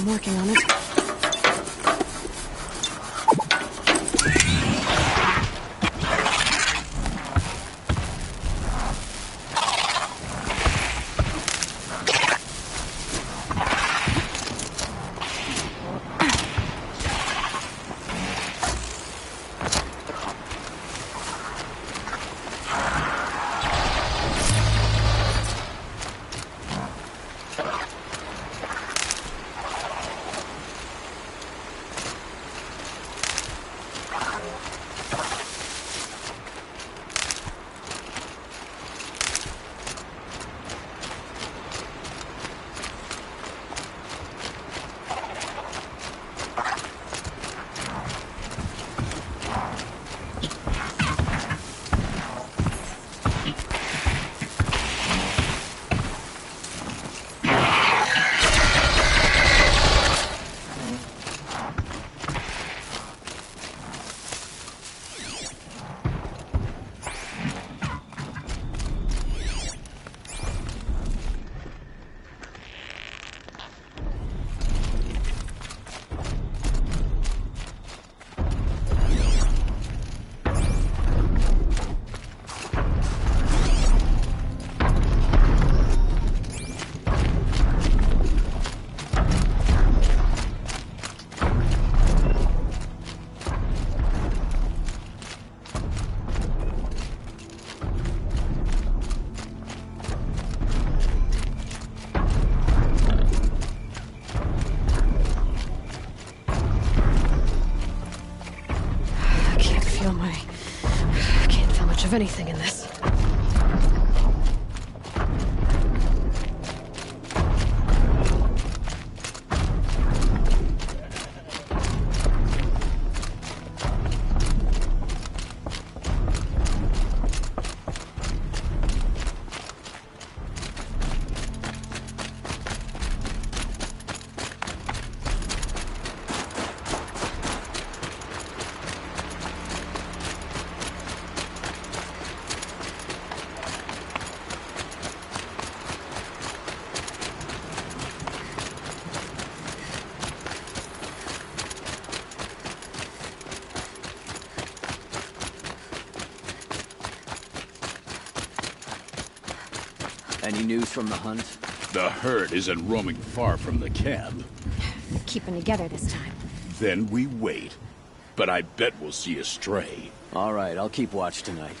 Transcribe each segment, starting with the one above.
I'm working on it. Of anything in this. Any news from the hunt? The herd isn't roaming far from the camp. keeping together this time. Then we wait. But I bet we'll see a stray. All right, I'll keep watch tonight.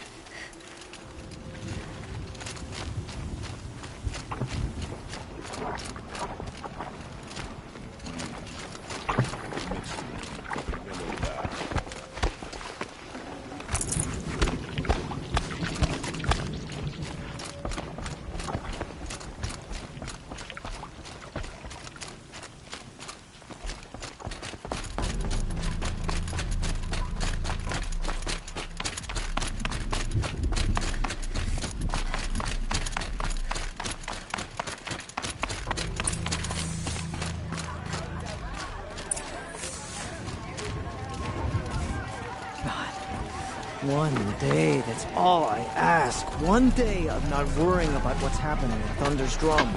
One day, that's all I ask. One day of not worrying about what's happening at Thunder's Drum.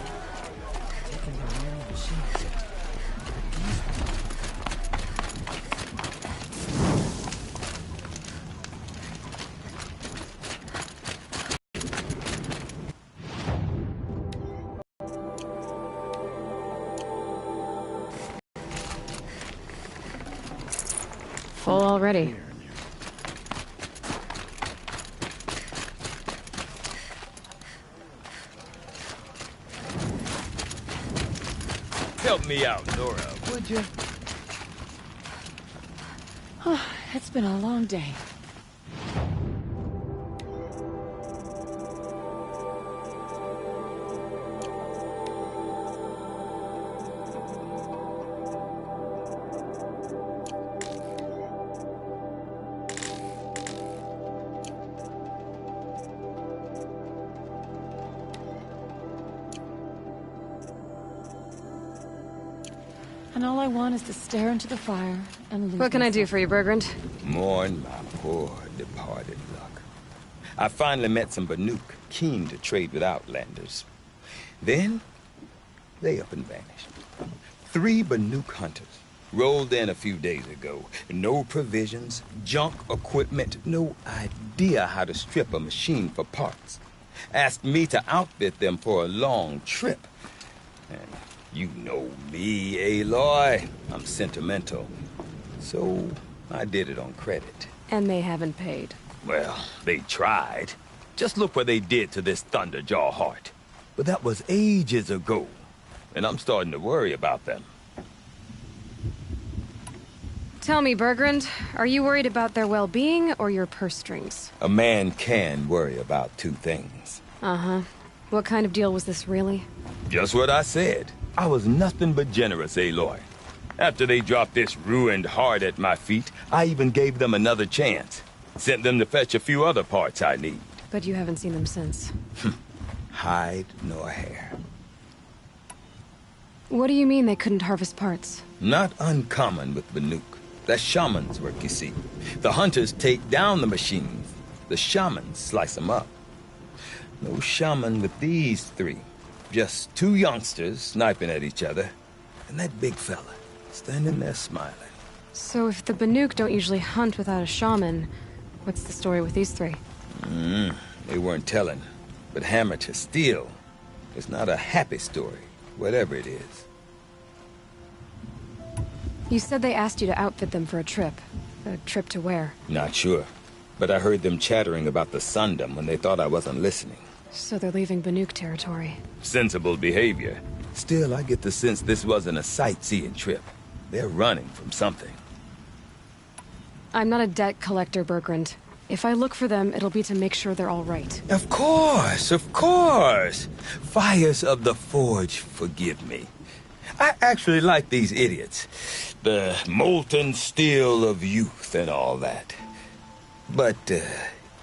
Taking their own machines. Full already. Help me out, Nora, would you? Oh, it's been a long day. And all I want is to stare into the fire and lose What can I do myself. for you, Bergrand? Mourn my poor departed luck. I finally met some Banuk, keen to trade with Outlanders. Then, they up and vanished. 3 Banuk hunters rolled in a few days ago. No provisions, junk equipment, no idea how to strip a machine for parts. Asked me to outfit them for a long trip. And you know me, Aloy. I'm sentimental. So, I did it on credit. And they haven't paid. Well, they tried. Just look what they did to this Thunderjaw heart. But that was ages ago. And I'm starting to worry about them. Tell me, Bergrand, are you worried about their well-being or your purse strings? A man can worry about 2 things. Uh-huh. What kind of deal was this, really? Just what I said. I was nothing but generous, Aloy. After they dropped this ruined heart at my feet, I even gave them another chance. Sent them to fetch a few other parts I need. But you haven't seen them since. Hide nor hair. What do you mean they couldn't harvest parts? Not uncommon with Banuk. That's shaman's work, you see. The hunters take down the machines. The shamans slice them up. No shaman with these 3. Just 2 youngsters sniping at each other. And that big fella standing there smiling. So if the Banuk don't usually hunt without a shaman, what's the story with these 3? They weren't telling. But hammer to steel is not a happy story, whatever it is. You said they asked you to outfit them for a trip. A trip to where? Not sure. But I heard them chattering about the Sundom when they thought I wasn't listening. So they're leaving Banuk territory. Sensible behavior. Still, I get the sense this wasn't a sightseeing trip. They're running from something. I'm not a debt collector, Bergrand. If I look for them, it'll be to make sure they're all right. Of course, of course. Fires of the Forge forgive me. I actually like these idiots. The molten steel of youth and all that. But,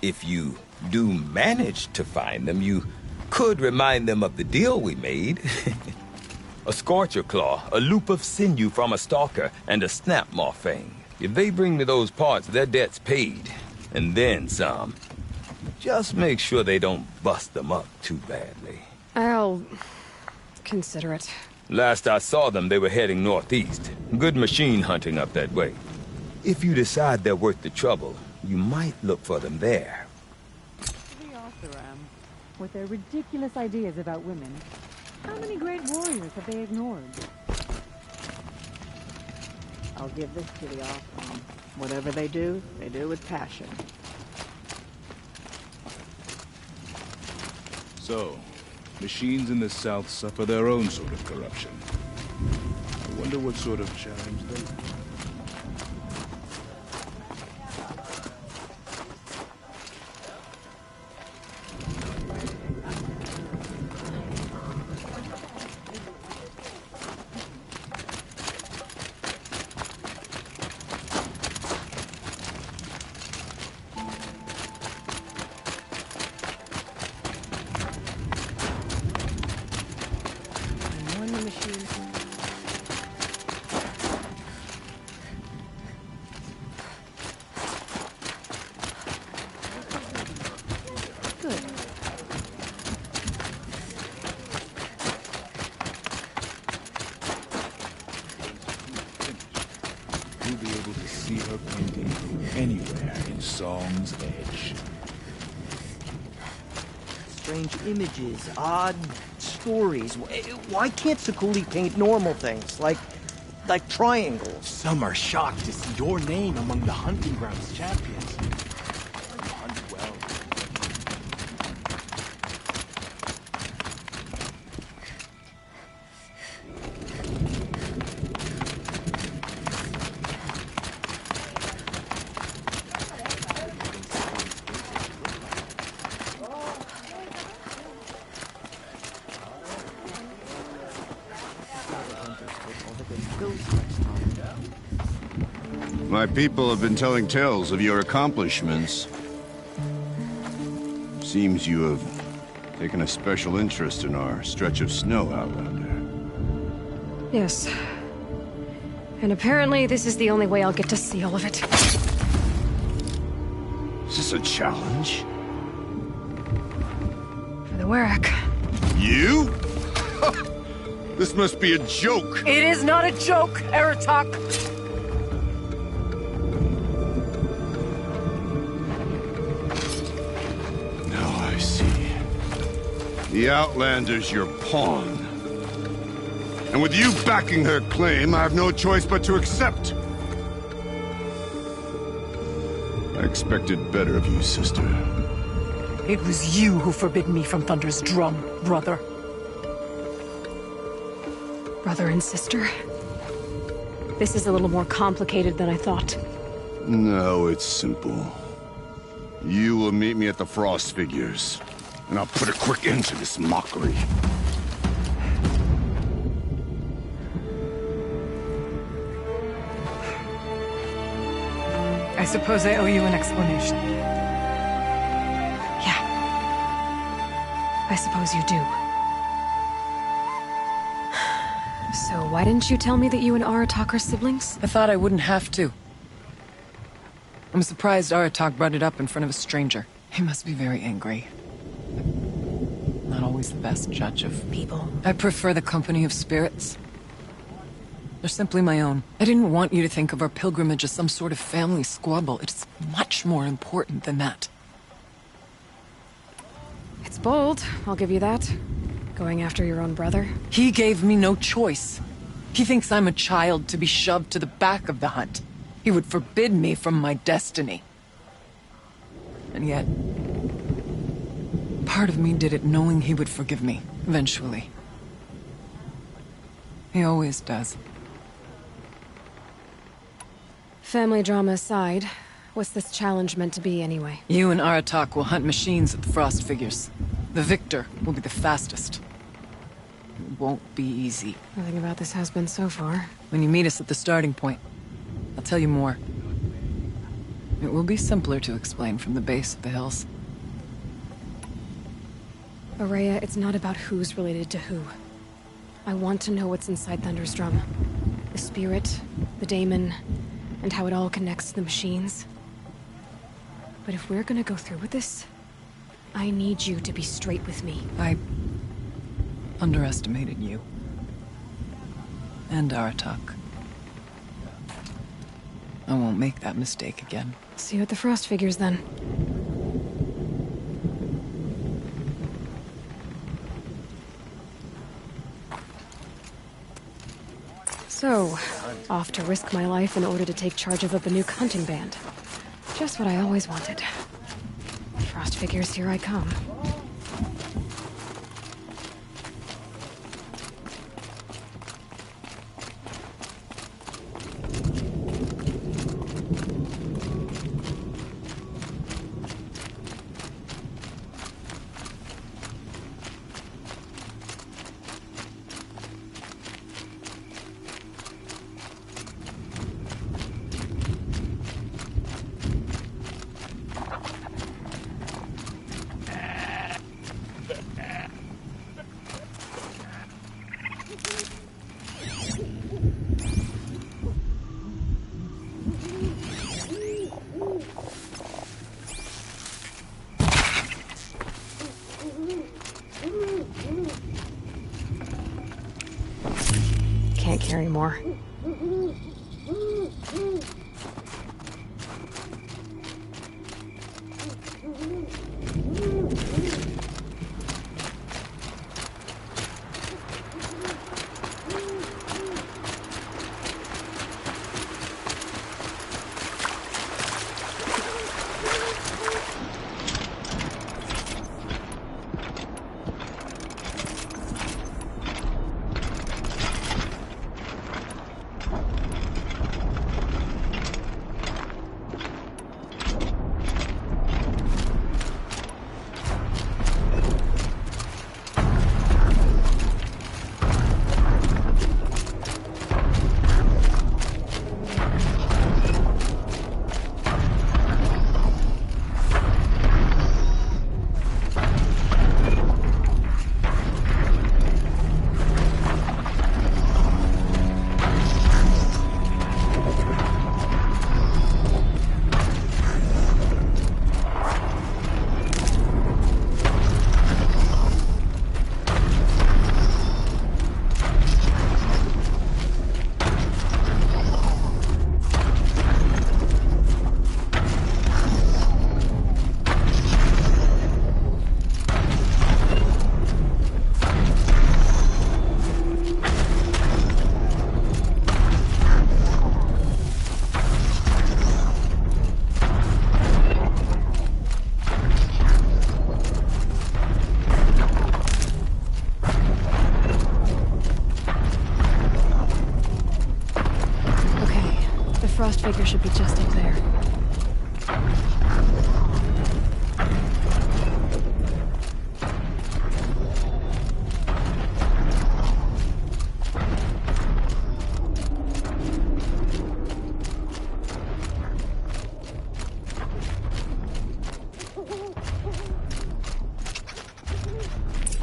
if you do manage to find them, you could remind them of the deal we made. A Scorcher Claw, a loop of sinew from a stalker, and a Snap Maw Fang. If they bring me those parts, their debt's paid. And then some. Just make sure they don't bust them up too badly. I'll consider it. Last I saw them, they were heading northeast. Good machine hunting up that way. If you decide they're worth the trouble, you might look for them there. The Oseram, with their ridiculous ideas about women. How many great warriors have they ignored? I'll give this to the Oseram. Whatever they do with passion. So, machines in the South suffer their own sort of corruption. I wonder what sort of challenge they... You'll be able to see her painting from anywhere in Song's Edge. Strange images, odd stories. Why can't Sakuli paint normal things, like triangles? Some are shocked to see your name among the hunting grounds champions. You hunt well. My people have been telling tales of your accomplishments. Seems you have taken a special interest in our stretch of snow, Outlander. Yes. And apparently this is the only way I'll get to see all of it. Is this a challenge? For the Warwick. You? This must be a joke. It is not a joke, Aratak. The Outlander's your pawn. And with you backing her claim, I have no choice but to accept. I expected better of you, sister. It was you who forbid me from Thunder's drum, brother. Brother and sister? This is a little more complicated than I thought. No, it's simple. You will meet me at the Frost Figures. And I'll put a quick end to this mockery. I suppose I owe you an explanation. Yeah. I suppose you do. So why didn't you tell me that you and Aratak are siblings? I thought I wouldn't have to. I'm surprised Aratak brought it up in front of a stranger. He must be very angry. Not always the best judge of People. I prefer the company of spirits. They're simply my own. I didn't want you to think of our pilgrimage as some sort of family squabble. It's much more important than that. It's bold, I'll give you that. Going after your own brother. He gave me no choice. He thinks I'm a child to be shoved to the back of the hunt. He would forbid me from my destiny. And yet, part of me did it knowing he would forgive me, eventually. He always does. Family drama aside, what's this challenge meant to be anyway? You and Aratak will hunt machines at the Frost Figures. The victor will be the fastest. It won't be easy. Nothing about this has been so far. When you meet us at the starting point, I'll tell you more. It will be simpler to explain from the base of the hills. Ourea, it's not about who's related to who. I want to know what's inside Thunder's drum. The spirit, the daemon, and how it all connects to the machines. But if we're gonna go through with this, I need you to be straight with me. I underestimated you. And Aratak. I won't make that mistake again. See you at the Frost Figures, then. So, Off to risk my life in order to take charge of a Banuk hunting band. Just what I always wanted. Frost figures, here I come. Can't carry more. Frost figure should be just up there.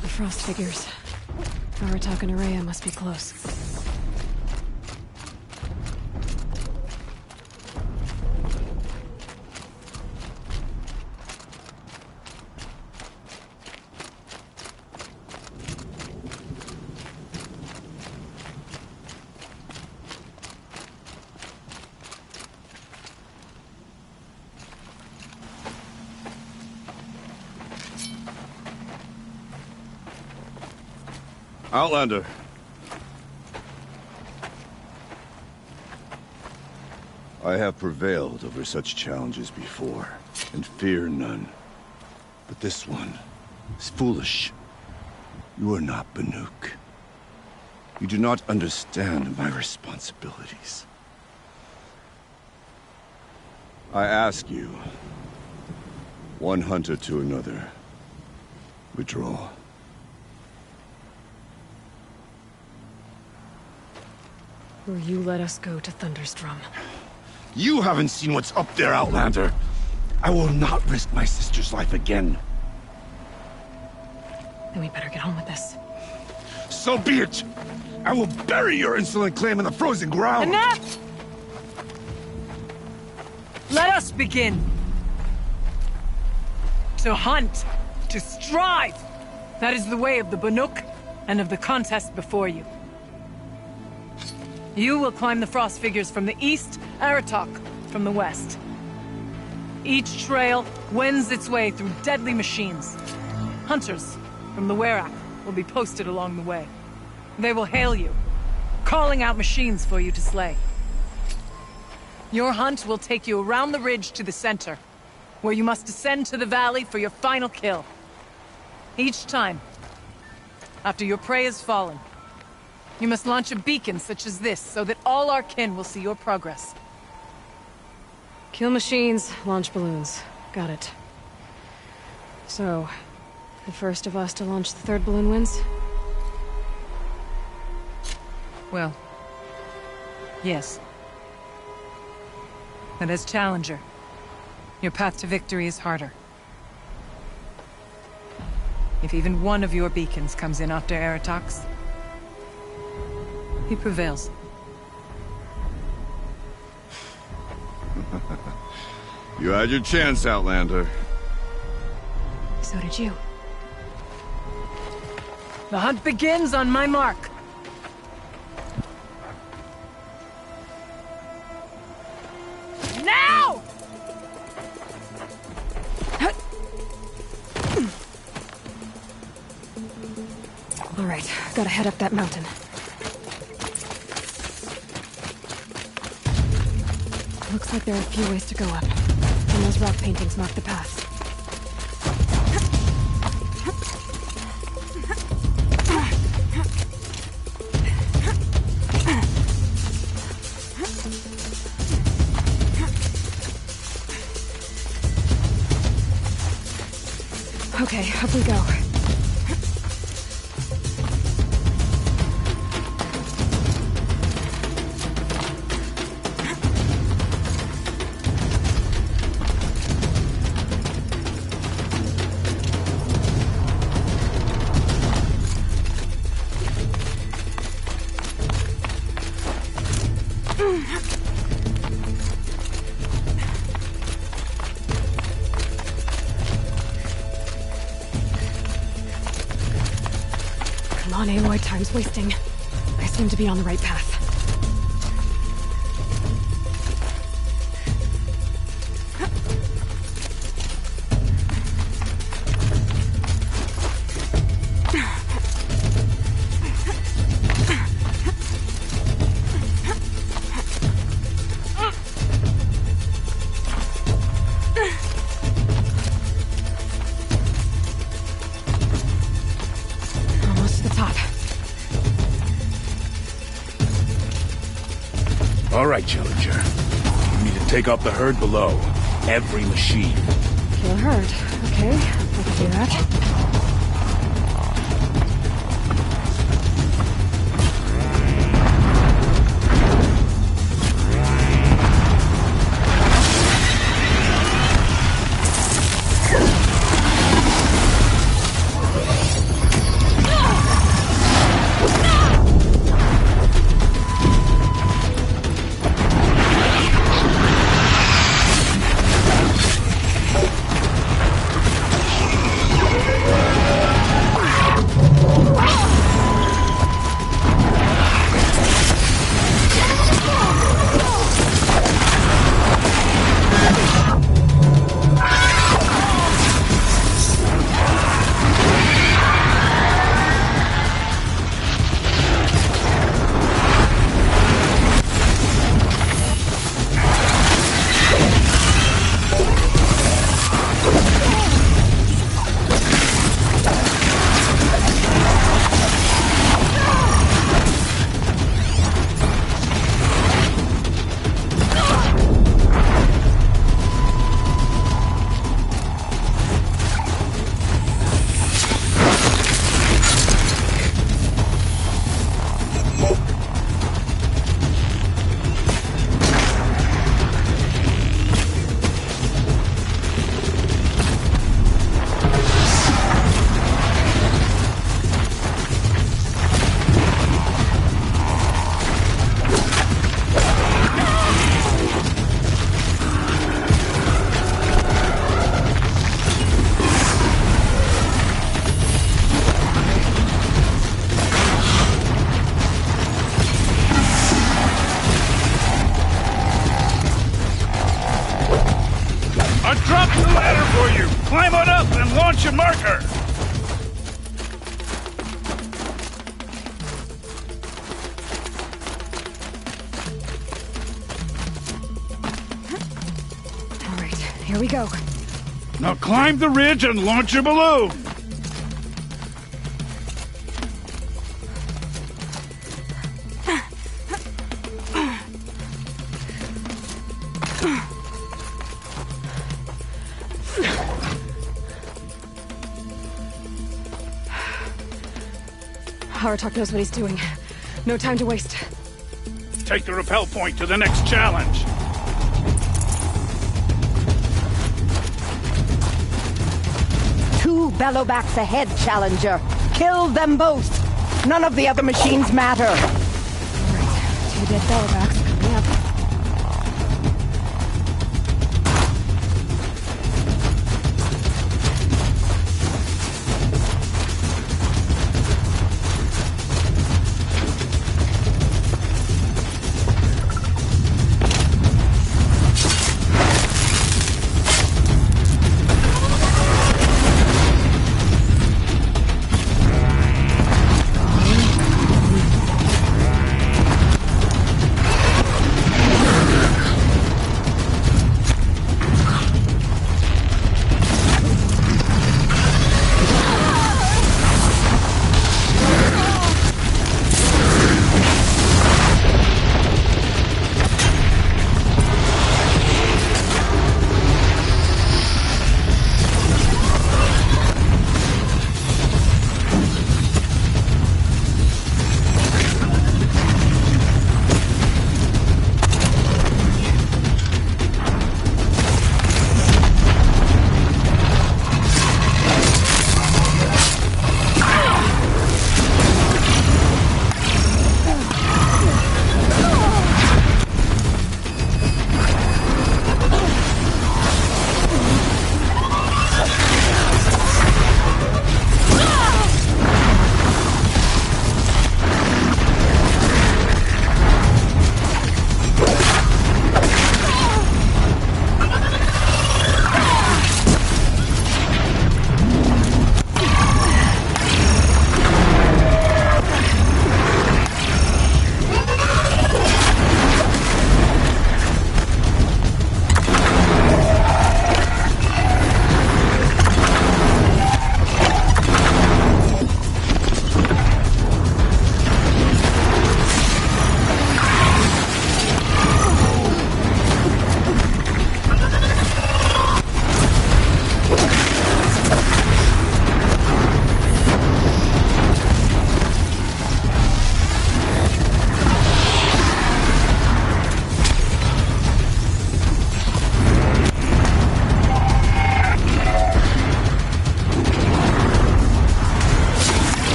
The Frost figures. Aratak and Araya must be close. Outlander. I have prevailed over such challenges before, and fear none. But this one is foolish. You are not Banuk. You do not understand my responsibilities. I ask you, one hunter to another, withdraw. Or you let us go to Thunderstrom. You haven't seen what's up there, Outlander. I will not risk my sister's life again. Then we better get on with this. So be it! I will bury your insolent claim in the frozen ground! Enough! Let us begin! To hunt, to strive! That is the way of the Banuk, and of the contest before you. You will climb the Frost figures from the east, Aratak from the west. Each trail wends its way through deadly machines. Hunters from the Werak will be posted along the way. They will hail you, calling out machines for you to slay. Your hunt will take you around the ridge to the center, where you must descend to the valley for your final kill. Each time, after your prey has fallen, you must launch a beacon such as this, so that all our kin will see your progress. Kill machines, launch balloons. Got it. So, the first of us to launch the third balloon wins? Well, yes. But as Challenger, your path to victory is harder. If even one of your beacons comes in after Aratox, he prevails. You had your chance, Outlander. So did you. The hunt begins on my mark. Now! All right, gotta head up that mountain. Looks like there are a few ways to go up, and those rock paintings mark the path. Okay, up we go. Come on, Aloy, time's wasting. I seem to be on the right path. All right, Challenger. You need to take out the herd below. Every machine. Kill a herd. Okay, I can do that. I dropped the ladder for you! Climb on up and launch a marker! Here we go. Now climb the ridge and launch your balloon! Aratak knows what he's doing. No time to waste. Take the rappel point to the next challenge. 2 Bellowbacks ahead, Challenger. Kill them both. None of the other machines matter. Alright, 2 dead Bellowbacks coming up.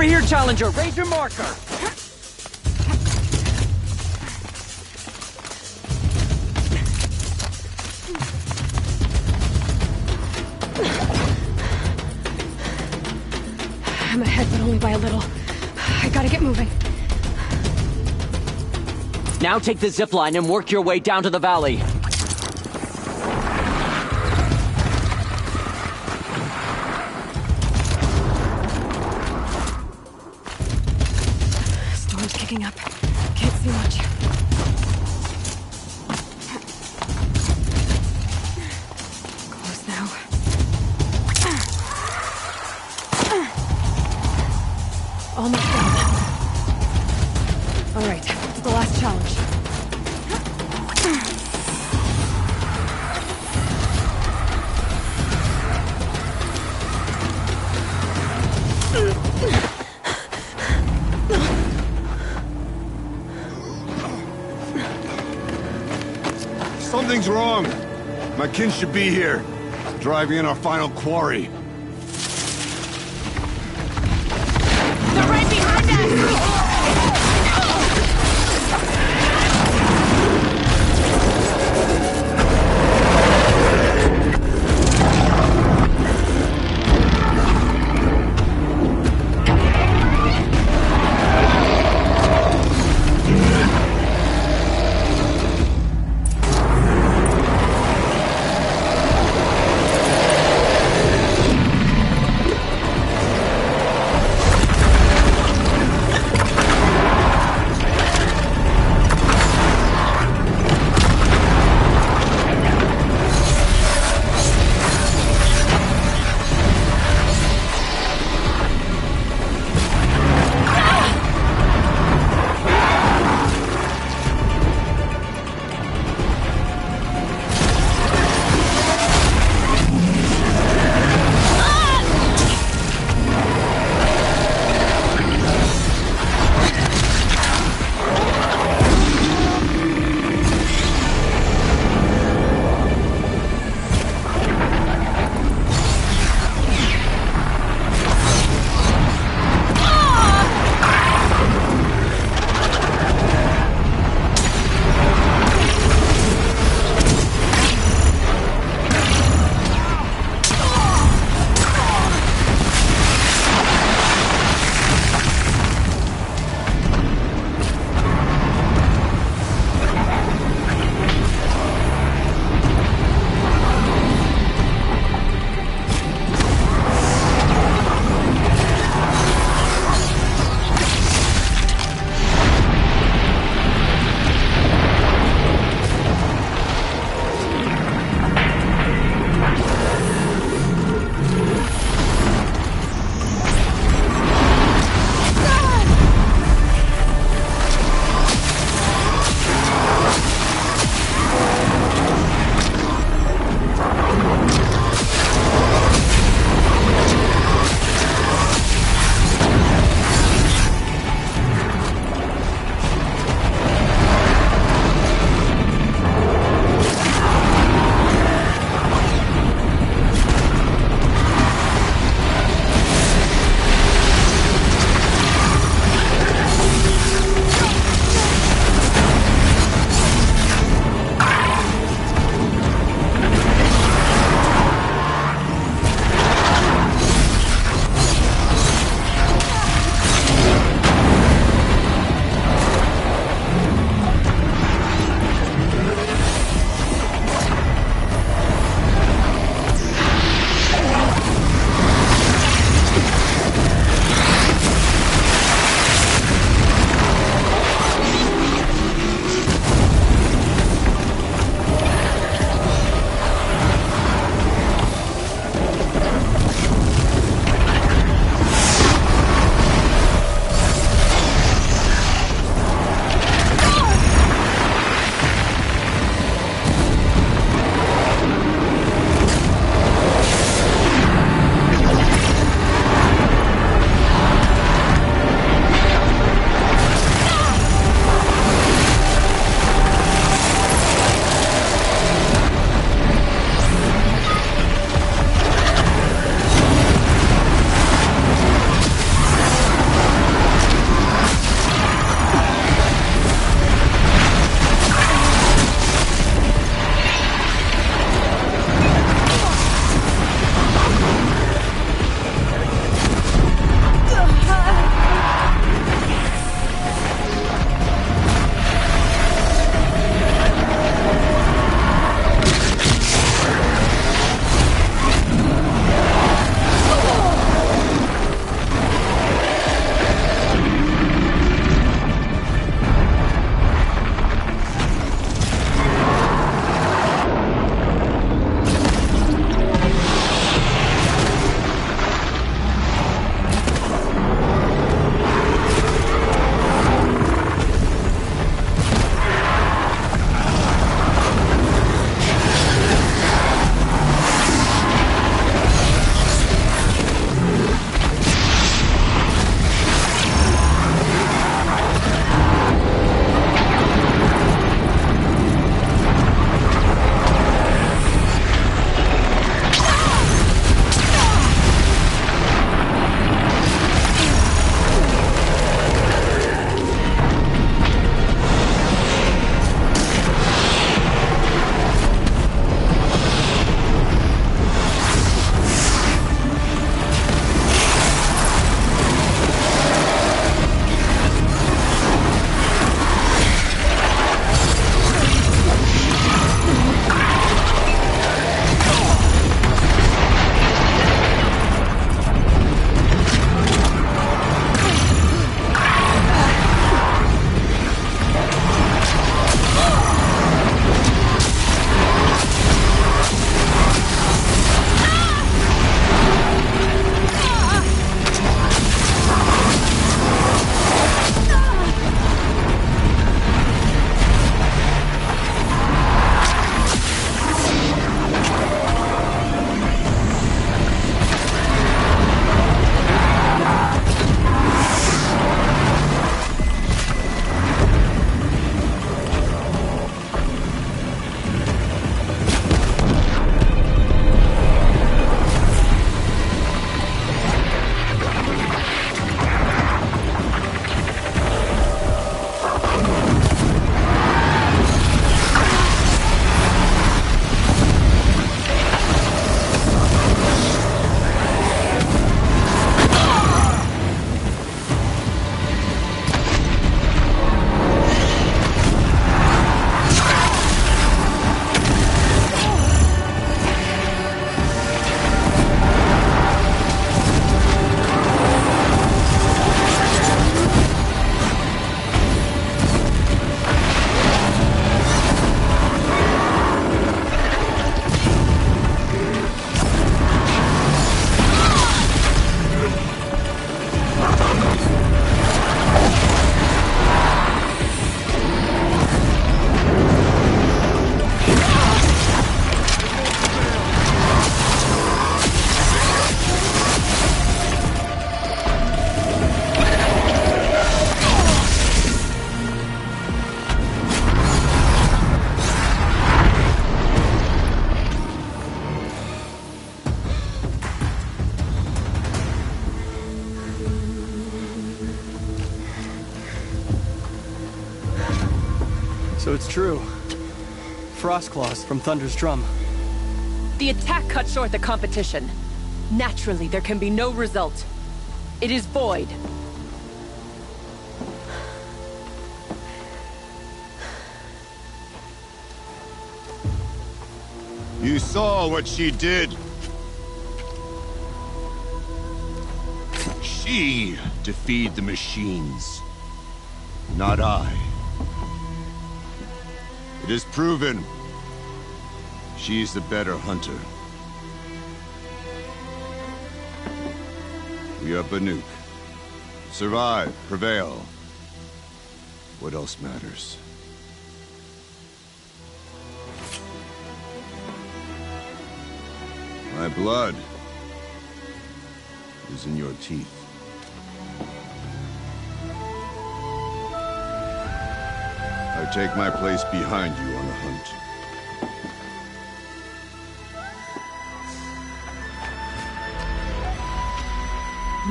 here, Challenger! Raise your marker! I'm ahead, but only by a little. I gotta get moving. Now take the zip line and work your way down to the valley. Storm's kicking up. Can't see much. Close now. Almost done. All right, the last challenge. Something's wrong. My kin should be here, driving in our final quarry. They're right behind us! So it's true. Frostclaws from Thunder's drum. The attack cut short the competition. Naturally, there can be no result. It is void. You saw what she did. She defeated the machines, not I. It is proven. She's the better hunter. We are Banuk. Survive, prevail. What else matters? My blood is in your teeth. I take my place behind you on the hunt.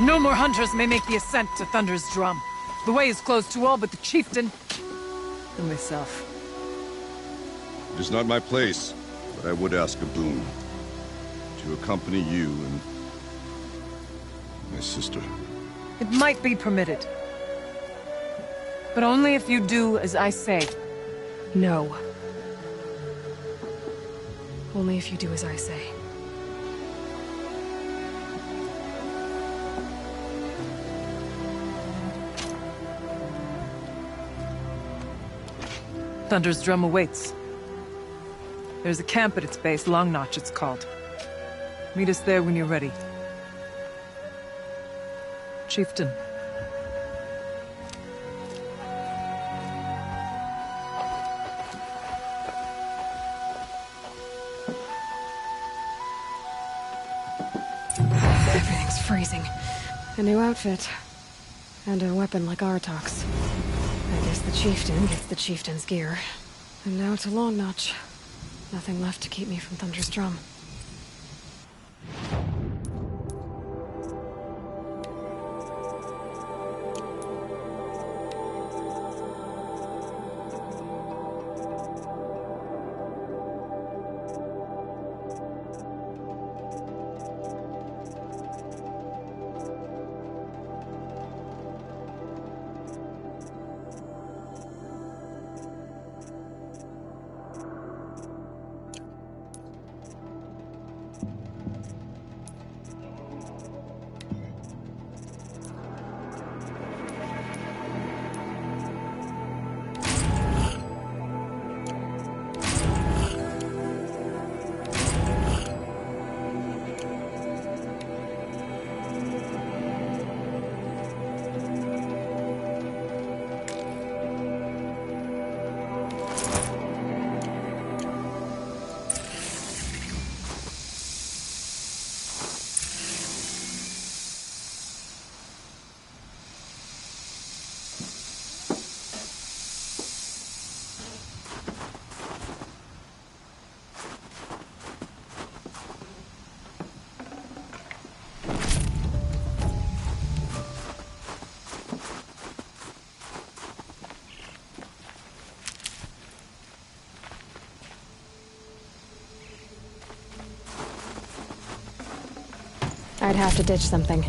No more hunters may make the ascent to Thunder's drum. The way is closed to all but the chieftain and myself. It is not my place, but I would ask a boon. To accompany you and my sister. It might be permitted. But only if you do as I say. No. Only if you do as I say. Thunder's drum awaits. There's a camp at its base, Long Notch it's called. Meet us there when you're ready. Chieftain. Everything's freezing. A new outfit. And a weapon like Artok's. I guess the chieftain gets the chieftain's gear. And now to Long Notch. Nothing left to keep me from Thunder's drum. I'd have to ditch something.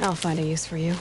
I'll find a use for you.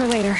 for later.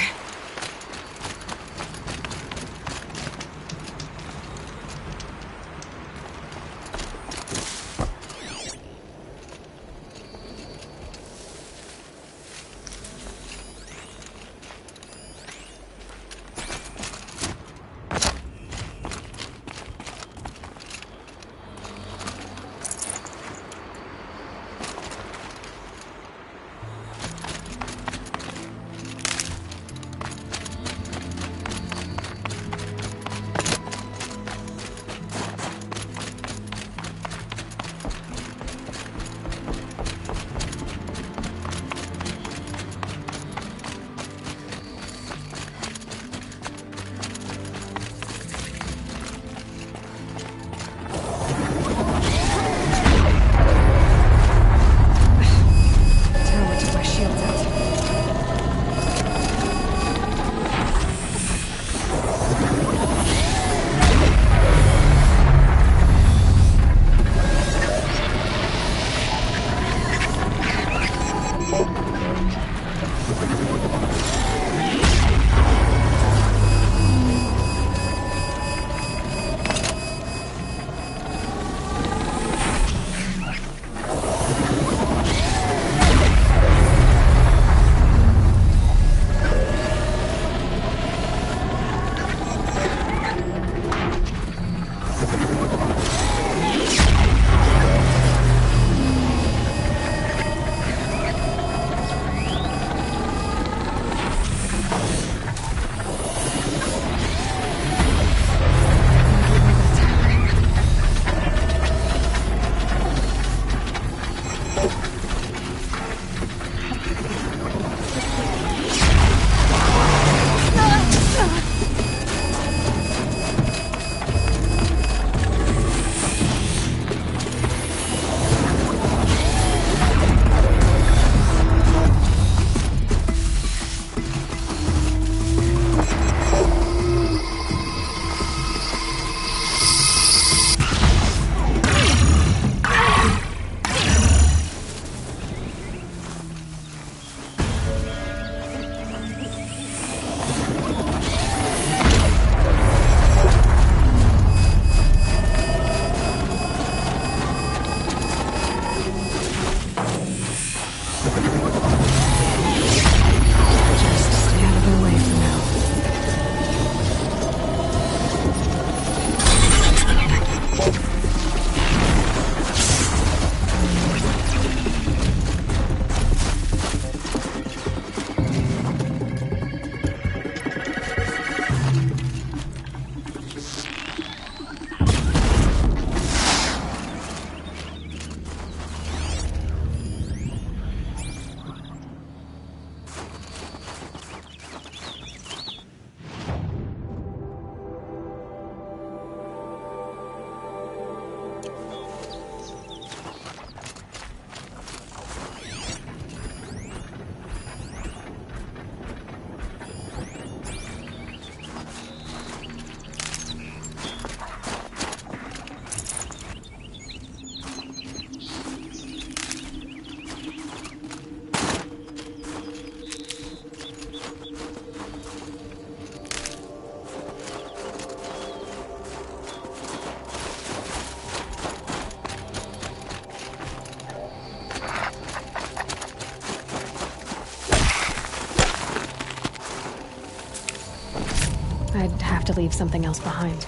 I'd have to leave something else behind.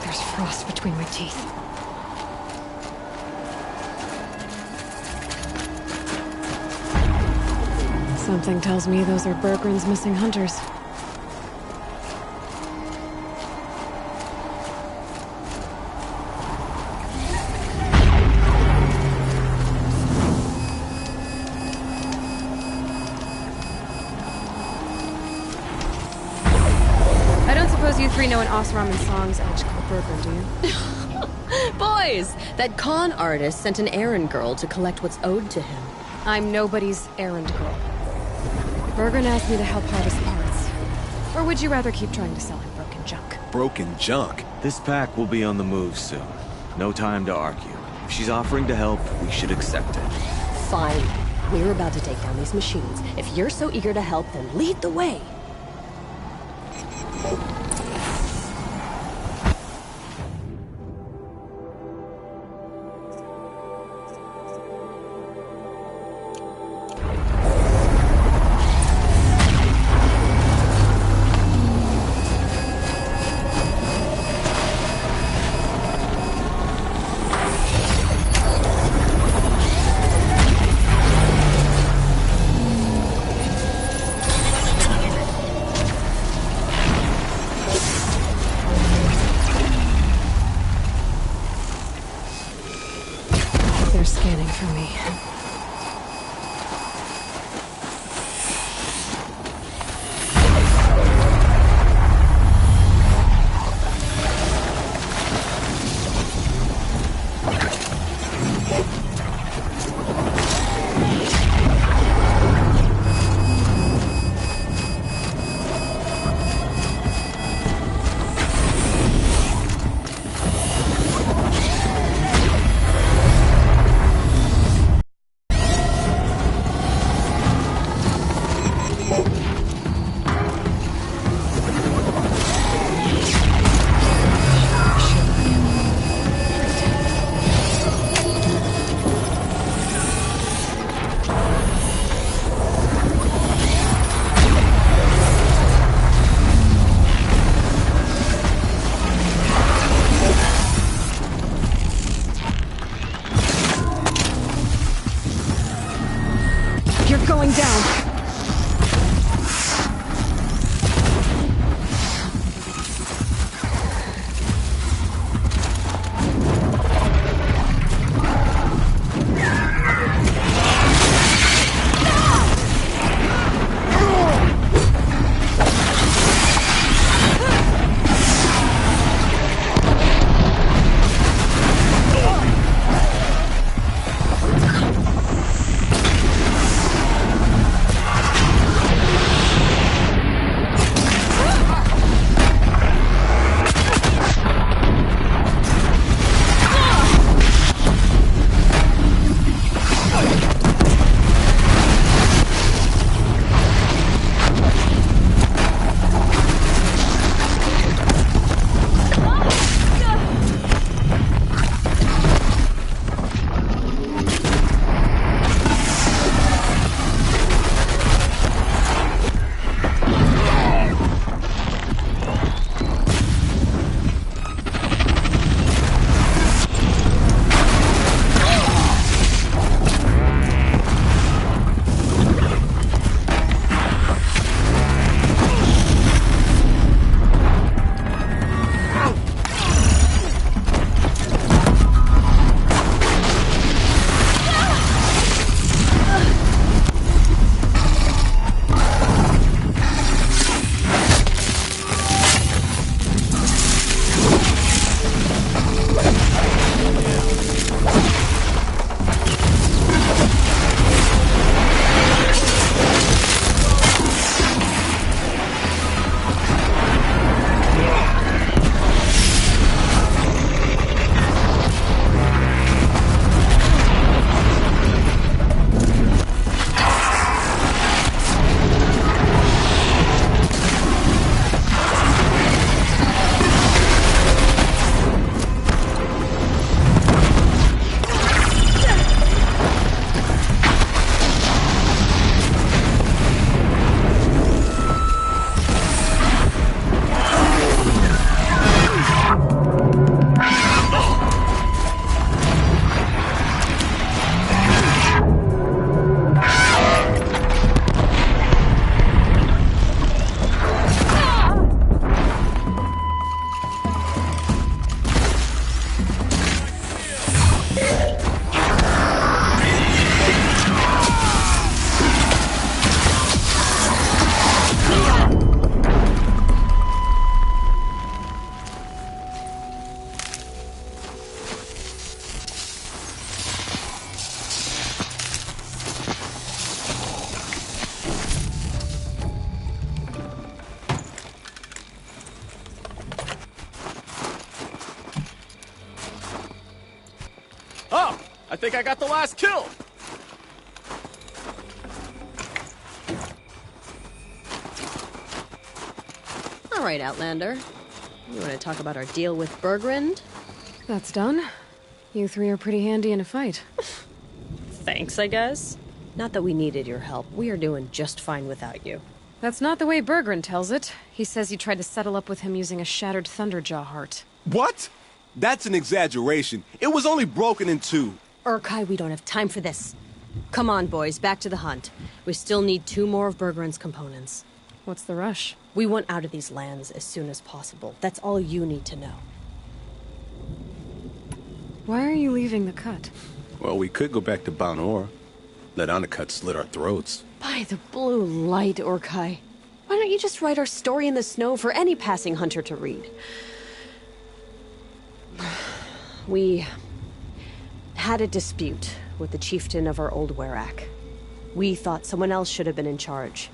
There's frost between my teeth. Something tells me those are Bergren's missing hunters. suppose you three know an Osram and Song's edge called Bergren, do you? Boys, that con artist sent an errand girl to collect what's owed to him. I'm nobody's errand girl. Bergren asked me to help harvest parts. Or would you rather keep trying to sell him broken junk? Broken junk? This pack will be on the move soon. No time to argue. If she's offering to help, we should accept it. Fine. We're about to take down these machines. If you're so eager to help, then lead the way. I think I got the last kill! All right, Outlander. You want to talk about our deal with Bergrand? That's done. You three are pretty handy in a fight. Thanks, I guess. Not that we needed your help. We are doing just fine without you. That's not the way Bergrand tells it. He says you tried to settle up with him using a shattered Thunderjaw heart. What? That's an exaggeration. It was only broken in two. Urkai, we don't have time for this. Come on, boys, back to the hunt. We still need 2 more of Bergrand's components. What's the rush? We want out of these lands as soon as possible. That's all you need to know. Why are you leaving the cut? Well, we could go back to Banor. Let Undercut slit our throats. By the blue light, Urkai. Why don't you just write our story in the snow for any passing hunter to read? We had a dispute with the chieftain of our old Werak. We thought someone else should have been in charge.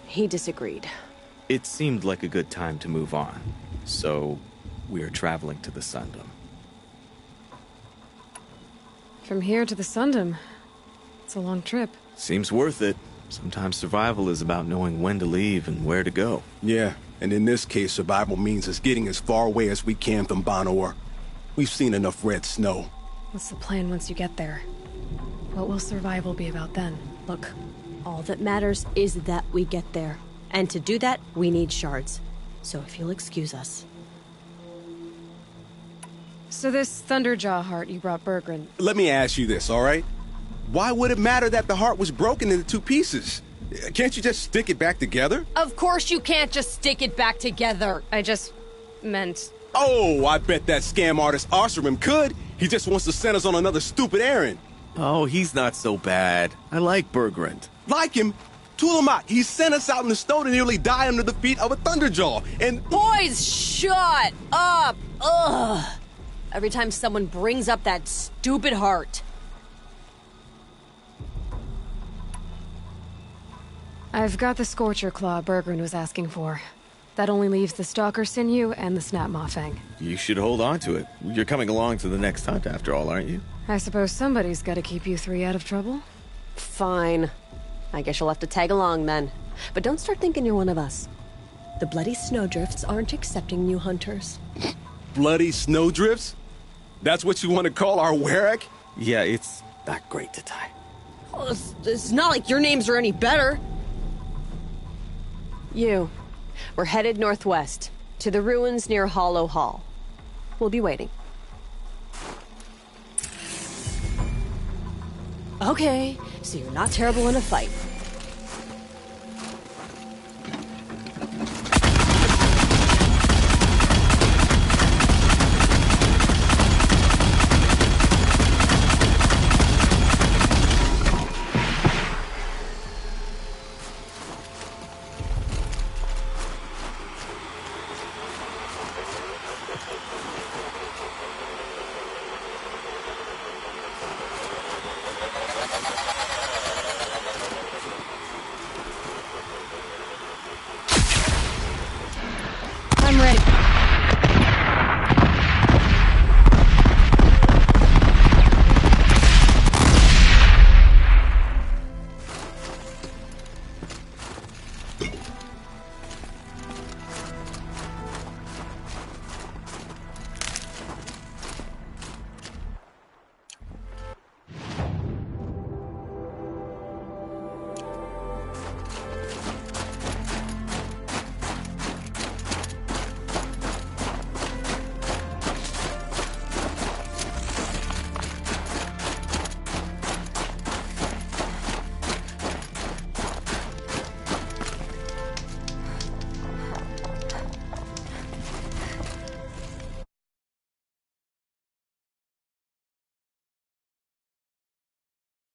He disagreed. It seemed like a good time to move on, so we are traveling to the Sundom. From here to the Sundom. It's a long trip. Seems worth it. Sometimes survival is about knowing when to leave and where to go. Yeah, and in this case, survival means us getting as far away as we can from Banor. We've seen enough red snow. What's the plan once you get there? What will survival be about then? Look, all that matters is that we get there. And to do that, we need shards. So if you'll excuse us. So this Thunderjaw heart you brought Bergrand. Let me ask you this, all right? Why would it matter that the heart was broken into 2 pieces? Can't you just stick it back together? Of course you can't just stick it back together. I just meant... Oh, I bet that scam artist Oseram could. He just wants to send us on another stupid errand. Oh, he's not so bad. I like Bergrand. Like him? Tulamak, he sent us out in the snow to nearly die under the feet of a Thunderjaw, and... Boys, shut up! Ugh! Every time someone brings up that stupid heart. I've got the Scorcher Claw Bergrand was asking for. That only leaves the Stalker Sinew and the Snap Maw Fang. You should hold on to it. You're coming along to the next hunt after all, aren't you? I suppose somebody's gotta keep you 3 out of trouble. Fine. I guess you'll have to tag along then. But don't start thinking you're one of us. The Bloody Snowdrifts aren't accepting new hunters. Bloody Snowdrifts? That's what you want to call our Werak? Yeah, it's not great to tie. Well, it's not like your names are any better. We're headed northwest, to the ruins near Hollow Hall. We'll be waiting. Okay, so you're not terrible in a fight. I'm ready.